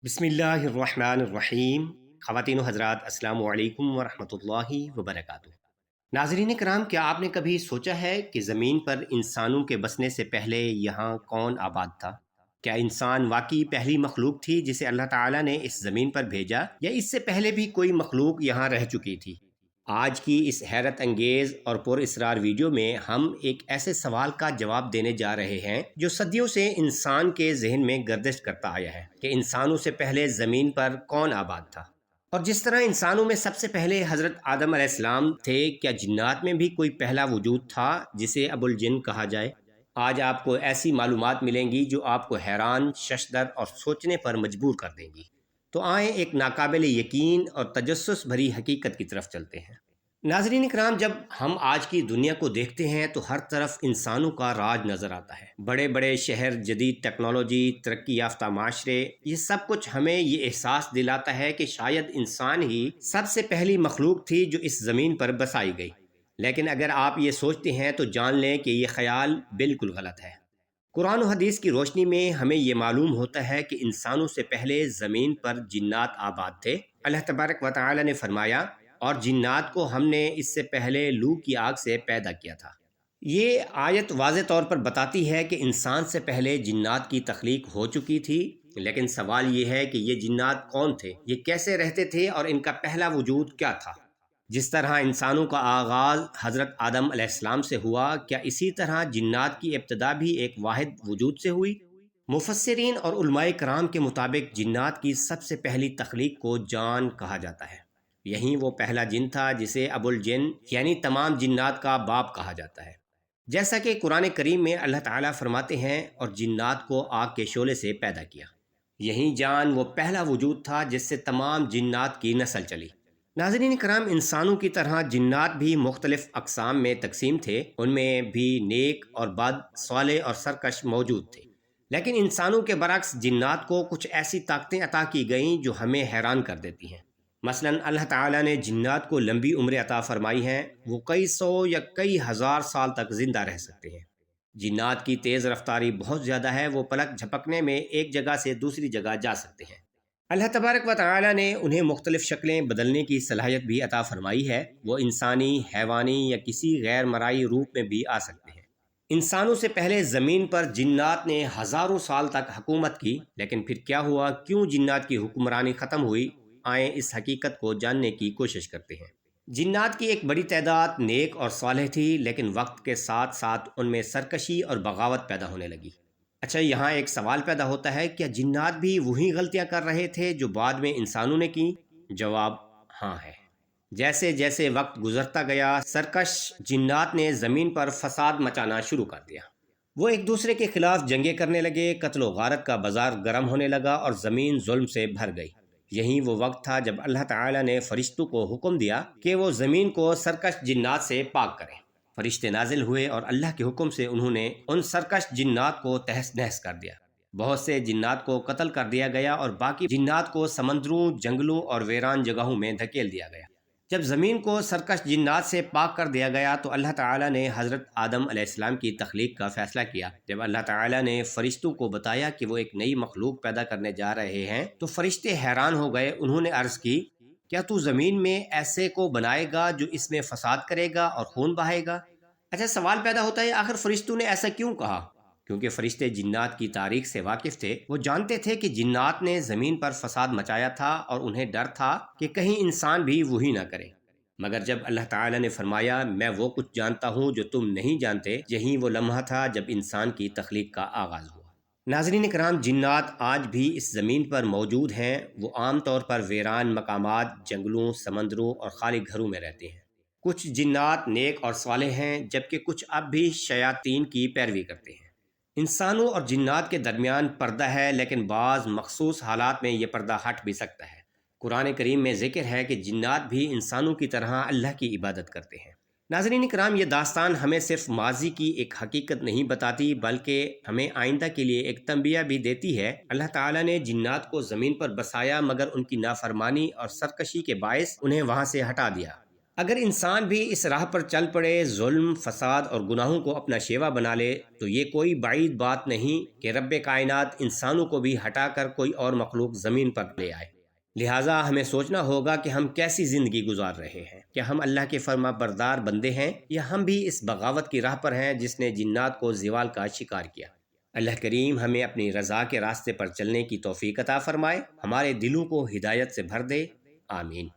बिस्मिल्लाहिर्रहमानिर्रहीम। ख़वातीन व हज़रात, अस्सलामु अलैकुम वरहमतुल्लाहि वबरकातुहू। नाज़रीन किराम, क्या आपने कभी सोचा है कि ज़मीन पर इंसानों के बसने से पहले यहाँ कौन आबाद था? क्या इंसान वाकई पहली मखलूक थी जिसे अल्लाह ताला ने इस ज़मीन पर भेजा, या इससे पहले भी कोई मखलूक यहाँ रह चुकी थी? आज की इस हैरत अंगेज़ और पुरअसरार वीडियो में हम एक ऐसे सवाल का जवाब देने जा रहे हैं जो सदियों से इंसान के जहन में गर्दिश करता आया है कि इंसानों से पहले ज़मीन पर कौन आबाद था। और जिस तरह इंसानों में सबसे पहले हज़रत आदम अलैहिस्सलाम थे, क्या जिन्नात में भी कोई पहला वजूद था जिसे अबुल जिन कहा जाए? आज आपको ऐसी मालूमात मिलेंगी जो आपको हैरान, शशदर और सोचने पर मजबूर कर देंगी। तो आए एक नाकाबिल यकीन और तजस्सुस भरी हकीकत की तरफ चलते हैं। नाज़रीन इकराम, जब हम आज की दुनिया को देखते हैं तो हर तरफ इंसानों का राज नज़र आता है। बड़े बड़े शहर, जदीद टेक्नोलॉजी, तरक्की याफ्ता माशरे, ये सब कुछ हमें ये एहसास दिलाता है कि शायद इंसान ही सबसे पहली मखलूक थी जो इस ज़मीन पर बसाई गई। लेकिन अगर आप ये सोचते हैं तो जान लें कि ये ख्याल बिल्कुल गलत है। कुरान और हदीस की रोशनी में हमें ये मालूम होता है कि इंसानों से पहले ज़मीन पर जिन्नात आबाद थे। अल्लाह तबारक व तआला ने फरमाया, और जिन्नात को हमने इससे पहले लू की आग से पैदा किया था। ये आयत वाज़े तौर पर बताती है कि इंसान से पहले जिन्नात की तख्लीक हो चुकी थी। लेकिन सवाल ये है कि ये जिन्नात कौन थे, ये कैसे रहते थे और इनका पहला वजूद क्या था? जिस तरह इंसानों का आगाज़ हज़रत आदम अलैहिस्सलाम से हुआ, क्या इसी तरह जिन्नात की इब्तिदा भी एक वाहिद वजूद से हुई? मुफस्सिरीन और उलमाए कराम के मुताबिक जिन्नात की सबसे पहली तख्लीक को जान कहा जाता है। यही वो पहला जिन था जिसे अबुल जिन यानी तमाम जिन्नात का बाप कहा जाता है। जैसा कि कुरान करीम में अल्लाह ताला फरमाते हैं, और जिन्नात को आग के शोले से पैदा किया। यही जान वो पहला वजूद था जिससे तमाम जिन्नात की नस्ल चली। नाज़रीन कराम, इंसानों की तरह जिन्नात भी मुख्तलिफ अक़साम में तकसीम थे। उनमें भी नेक और बद, सालेह और सरकश मौजूद थे। लेकिन इंसानों के बरक्स जिन्नात को कुछ ऐसी ताकतें अता की गईं जो हमें हैरान कर देती हैं। मसलन अल्लाह ताला ने जिन्नात को लंबी उम्र अता फरमाई है। वो कई सौ या कई हज़ार साल तक जिंदा रह सकते हैं। जिन्नात की तेज़ रफ्तारी बहुत ज़्यादा है। वो पलक झपकने में एक जगह से दूसरी जगह जा सकते हैं। अल्लाह तबारक व तआला ने उन्हें मुख्तलिफ शक्लें बदलने की सलाहियत भी अता फरमाई है। वो इंसानी, हैवानी या किसी गैर मराई रूप में भी आ सकते हैं। इंसानों से पहले ज़मीन पर जिन्नात ने हज़ारों साल तक हुकूमत की। लेकिन फिर क्या हुआ, क्यों जिन्नात की हुक्मरानी ख़त्म हुई? आए इस हकीकत को जानने की कोशिश करते हैं। जिन्नात की एक बड़ी तादाद नेक और सालेह थी, लेकिन वक्त के साथ साथ उनमें सरकशी और बगावत पैदा होने लगी। अच्छा, यहाँ एक सवाल पैदा होता है, क्या जिन्नात भी वही गलतियाँ कर रहे थे जो बाद में इंसानों ने की? जवाब हाँ है। जैसे जैसे वक्त गुजरता गया, सरकश जिन्नात ने ज़मीन पर फसाद मचाना शुरू कर दिया। वो एक दूसरे के खिलाफ जंगें करने लगे, कत्ल व गारत का बाजार गर्म होने लगा और ज़मीन जुल्म से भर गई। यही वो वक्त था जब अल्लाह ताला ने फरिश्तों को हुक्म दिया कि वो ज़मीन को सरकश जिन्नात से पाक करें। फरिश्ते नाजिल हुए और अल्लाह के हुक्म से उन्होंने उन सरकश जिन्नात को तहस नहस कर दिया। बहुत से जिन्नात को कत्ल कर दिया गया और बाकी जिन्नात को समंदरों, जंगलों और वीरान जगहों में धकेल दिया गया। जब ज़मीन को सरकश जिन्नात से पाक कर दिया गया तो अल्लाह ताला ने हज़रत आदम अलैहिस्सलाम की तख्लीक का फ़ैसला किया। जब अल्लाह ताला ने फ़रिश्तों को बताया कि वो एक नई मखलूक पैदा करने जा रहे हैं तो फ़रिश्ते हैरान हो गए। उन्होंने अर्ज़ की, क्या तू ज़मीन में ऐसे को बनाएगा जो इसमें फ़साद करेगा और खून बहाएगा? अच्छा, सवाल पैदा होता है, आखिर फ़रिश्तों ने ऐसा क्यों कहा? क्योंकि फ़रिश्ते जिन्नात की तारीख से वाकिफ़ थे। वो जानते थे कि जिन्नात ने ज़मीन पर फसाद मचाया था और उन्हें डर था कि कहीं इंसान भी वही ना करे। मगर जब अल्लाह ताला ने फरमाया, मैं वो कुछ जानता हूँ जो तुम नहीं जानते, यही वो लम्हा था जब इंसान की तख्लीक का आगाज़ हुआ। नाज़रीन कराम, जिन्नात आज भी इस ज़मीन पर मौजूद हैं। वो आम तौर पर वीरान मकामात, जंगलों, समंदरों और खाली घरों में रहते हैं। कुछ जिन्नात नेक और सालेह हैं, जबकि कुछ अब भी शयातीन की पैरवी करते हैं। इंसानों और जिन्नात के दरमियान पर्दा है, लेकिन बाज़ मखसूस हालात में यह पर्दा हट भी सकता है। कुरान करीम में ज़िक्र है कि जिन्नात भी इंसानों की तरह अल्लाह की इबादत करते हैं। नाज़रीन कराम, ये दास्तान हमें सिर्फ माजी की एक हकीकत नहीं बताती, बल्कि हमें आइंदा के लिए एक तंबिया भी देती है। अल्लाह ताला ने जिन्नात को ज़मीन पर बसाया, मगर उनकी नाफरमानी और सरकशी के बायस उन्हें वहाँ से हटा दिया। اگر انسان بھی اس راہ پر چل پڑے، ظلم، فساد اور گناہوں کو اپنا شیوا بنا لے، تو یہ کوئی بعید بات نہیں کہ رب کائنات انسانوں کو بھی ہٹا کر کوئی اور مخلوق زمین پر لے آئے۔ لہٰذا ہمیں سوچنا ہوگا کہ ہم کیسی زندگی گزار رہے ہیں۔ کیا ہم اللہ کے فرما بردار بندے ہیں، یا ہم بھی اس بغاوت کی راہ پر ہیں جس نے جنات کو زوال کا شکار کیا؟ اللہ کریم ہمیں اپنی رضا کے راستے پر چلنے کی توفیق عطا فرمائے، ہمارے دلوں کو ہدایت سے بھر دے، آمین۔